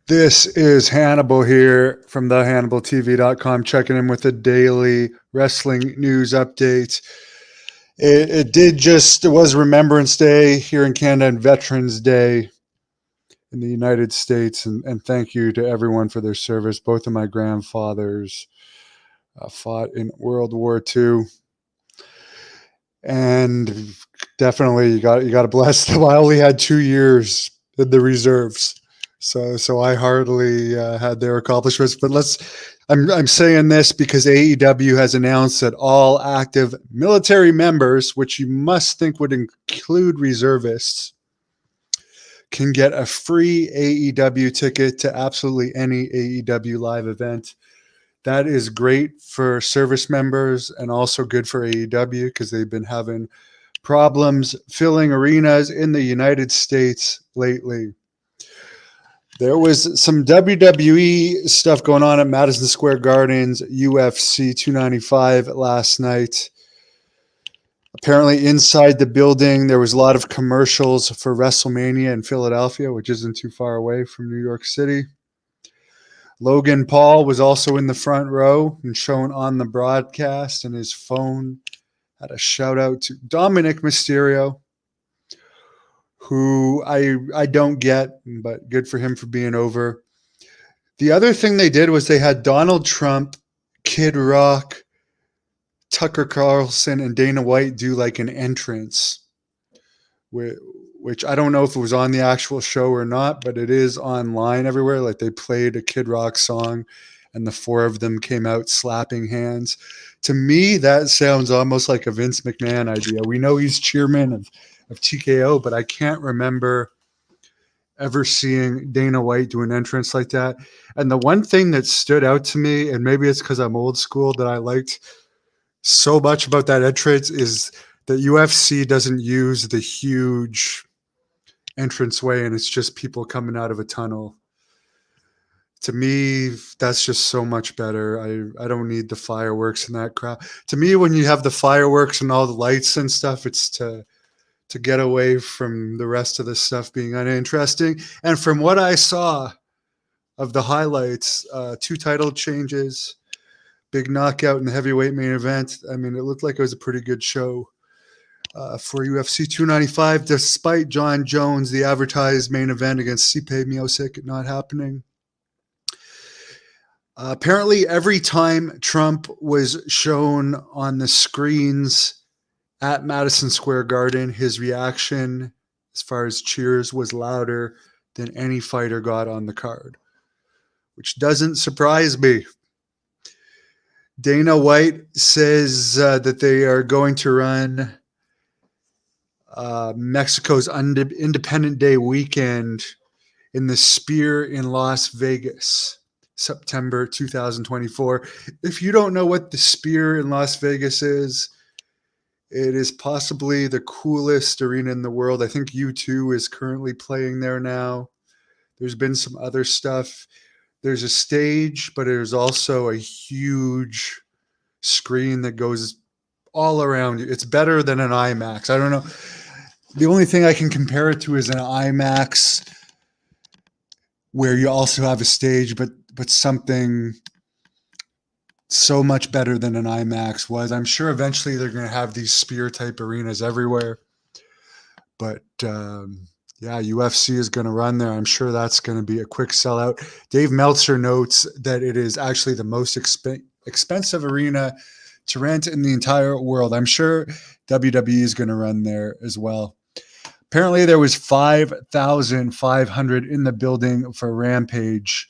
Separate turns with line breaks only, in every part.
This is Hannibal here from thehannibaltv.com, checking in with the daily wrestling news updates. It was Remembrance Day here in Canada and Veterans Day in the United States. And thank you to everyone for their service. Both of my grandfathers fought in World War II. And definitely you got to bless them. I only had 2 years in the reserves. So I hardly had their accomplishments, but I'm saying this because AEW has announced that all active military members, which you must think would include reservists, can get a free AEW ticket to absolutely any AEW live event. That is great for service members and also good for AEW because they've been having problems filling arenas in the United States lately. There was some WWE stuff going on at Madison Square Garden's UFC 295 last night. Apparently inside the building, there was a lot of commercials for WrestleMania in Philadelphia, which isn't too far away from New York City. Logan Paul was also in the front row and shown on the broadcast, and his phone had a shout out to Dominic Mysterio, who I don't get, but good for him for being over. The other thing they did was they had Donald Trump, Kid Rock, Tucker Carlson, and Dana White do like an entrance, which I don't know if it was on the actual show or not, but it is online everywhere. Like they played a Kid Rock song and the four of them came out slapping hands. To me, that sounds almost like a Vince McMahon idea. We know he's chairman of TKO, but I can't remember ever seeing Dana White do an entrance like that. And the one thing that stood out to me, and maybe it's because I'm old school, that I liked so much about that entrance is that UFC doesn't use the huge entranceway and it's just people coming out of a tunnel. To me, that's just so much better. I don't need the fireworks and that crowd. To me, when you have the fireworks and all the lights and stuff, it's to get away from the rest of the stuff being uninteresting. And from what I saw of the highlights, 2 title changes, big knockout in the heavyweight main event. I mean, it looked like it was a pretty good show for UFC 295, despite John Jones, the advertised main event against Stipe Miocic, not happening. Apparently, every time Trump was shown on the screens at Madison Square Garden, his reaction, as far as cheers, was louder than any fighter got on the card, which doesn't surprise me. Dana White says that they are going to run Mexico's Independence Day weekend in the Sphere in Las Vegas, September 2024. If you don't know what the Sphere in Las Vegas is, it is possibly the coolest arena in the world. I think U2 is currently playing there now. There's been some other stuff. There's a stage, but there's also a huge screen that goes all around you. It's better than an IMAX. I don't know. The only thing I can compare it to is an IMAX where you also have a stage, but something so much better than an IMAX was. I'm sure eventually they're going to have these Sphere type arenas everywhere. But yeah, UFC is going to run there. I'm sure that's going to be a quick sellout. Dave Meltzer notes that it is actually the most expensive arena to rent in the entire world. I'm sure WWE is going to run there as well. Apparently there was 5,500 in the building for Rampage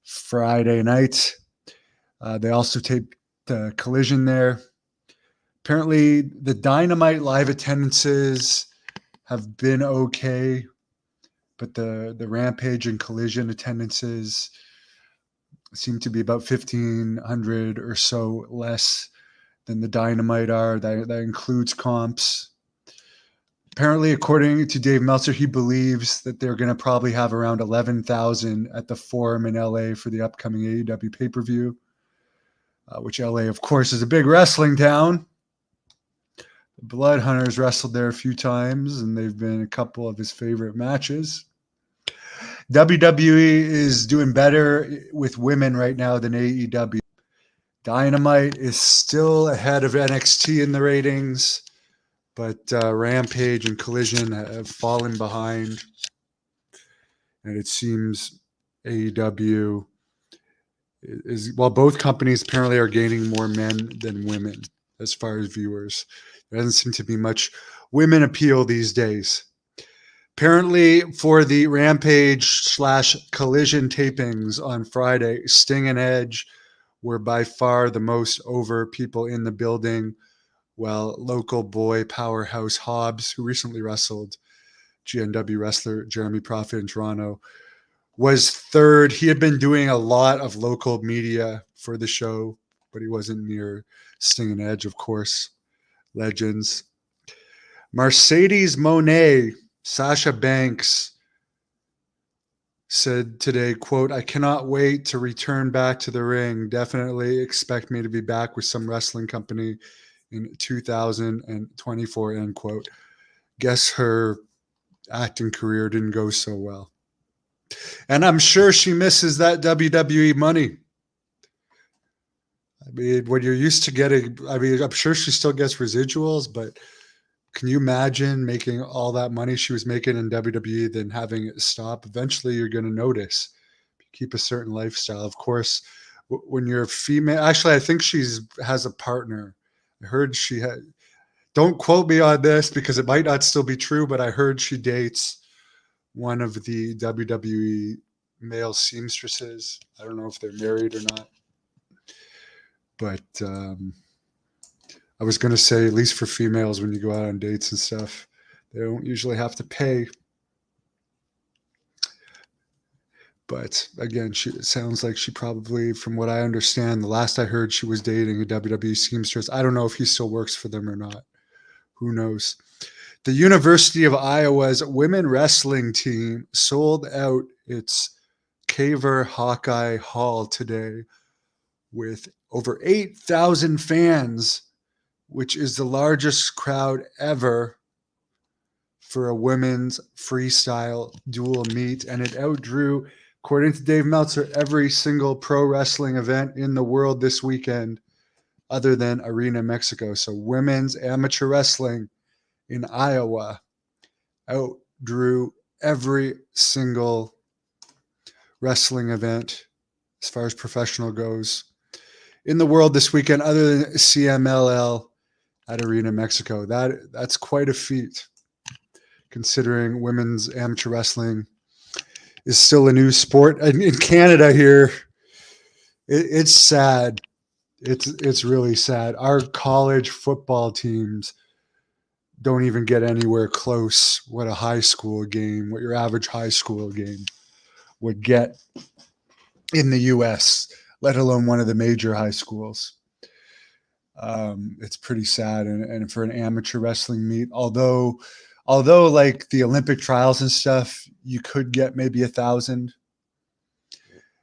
Friday night. They also taped the Collision there. Apparently the Dynamite live attendances have been okay, but the Rampage and Collision attendances seem to be about 1,500 or so less than the Dynamite are. That includes comps. Apparently, according to Dave Meltzer, he believes that they're going to probably have around 11,000 at the Forum in LA for the upcoming AEW pay-per-view, which LA, of course, is a big wrestling town. The Blood Hunters wrestled there a few times, and they've been a couple of his favorite matches. WWE is doing better with women right now than AEW. Dynamite is still ahead of NXT in the ratings, but Rampage and Collision have fallen behind. And it seems AEW is, while both companies apparently are gaining more men than women as far as viewers. There doesn't seem to be much women appeal these days. Apparently, for the Rampage/Collision tapings on Friday, Sting and Edge were by far the most over people in the building, while local boy powerhouse Hobbs, who recently wrestled GNW wrestler Jeremy Prophet in Toronto, was third. He had been doing a lot of local media for the show, but he wasn't near Sting and Edge, of course. Legends. Mercedes Moné, Sasha Banks, said today, quote, "I cannot wait to return back to the ring. Definitely expect me to be back with some wrestling company in 2024, end quote." Guess her acting career didn't go so well. And I'm sure she misses that WWE money. I mean, when you're used to getting, I mean, I'm sure she still gets residuals, but can you imagine making all that money she was making in WWE, then having it stop? Eventually, you're going to notice. Keep a certain lifestyle. Of course, when you're a female, actually, I think has a partner. I heard she had, don't quote me on this because it might not still be true, but I heard she dates one of the WWE male seamstresses. I don't know if they're married or not. But I was going to say, at least for females, when you go out on dates and stuff, they don't usually have to pay. But again, it sounds like she probably, from what I understand, the last I heard, she was dating a WWE seamstress. I don't know if he still works for them or not. Who knows? The University of Iowa's women wrestling team sold out its Caver Hawkeye Hall today with over 8,000 fans, which is the largest crowd ever for a women's freestyle dual meet. And it outdrew, according to Dave Meltzer, every single pro wrestling event in the world this weekend other than Arena Mexico. So women's amateur wrestling in Iowa outdrew every single wrestling event as far as professional goes in the world this weekend, other than CMLL at Arena Mexico. That's quite a feat, considering women's amateur wrestling is still a new sport. And in Canada here, it's sad. It's really sad. Our college football teams don't even get anywhere close what a high school game, what your average high school game would get in the U.S., let alone one of the major high schools. It's pretty sad. And for an amateur wrestling meet, although like the Olympic trials and stuff, you could get maybe 1,000.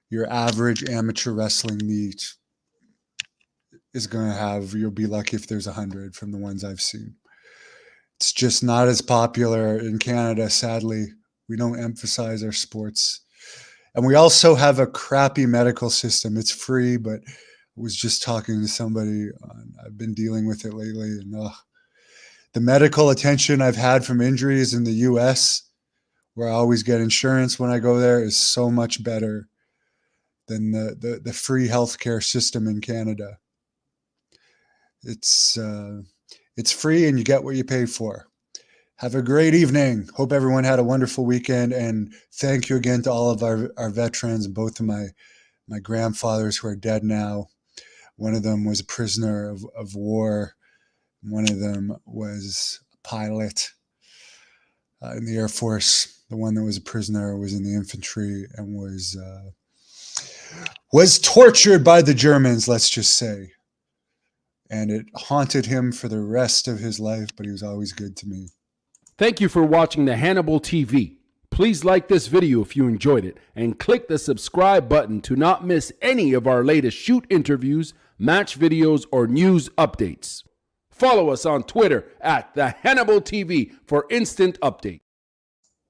Your average amateur wrestling meet is going to have, you'll be lucky if there's 100 from the ones I've seen. It's just not as popular in Canada, sadly. We don't emphasize our sports. And we also have a crappy medical system. It's free, but I was just talking to somebody. I've been dealing with it lately. And the medical attention I've had from injuries in the U.S., where I always get insurance when I go there, is so much better than the free healthcare system in Canada. It's free and you get what you pay for. Have a great evening. Hope everyone had a wonderful weekend. And thank you again to all of our veterans, both of my grandfathers who are dead now. One of them was a prisoner of war. One of them was a pilot in the Air Force. The one that was a prisoner was in the infantry and was tortured by the Germans, let's just say. And it haunted him for the rest of his life, but he was always good to me.
Thank you for watching the Hannibal TV. Please like this video if you enjoyed it and click the subscribe button to not miss any of our latest shoot interviews, match videos, or news updates. Follow us on Twitter at the Hannibal TV for instant updates.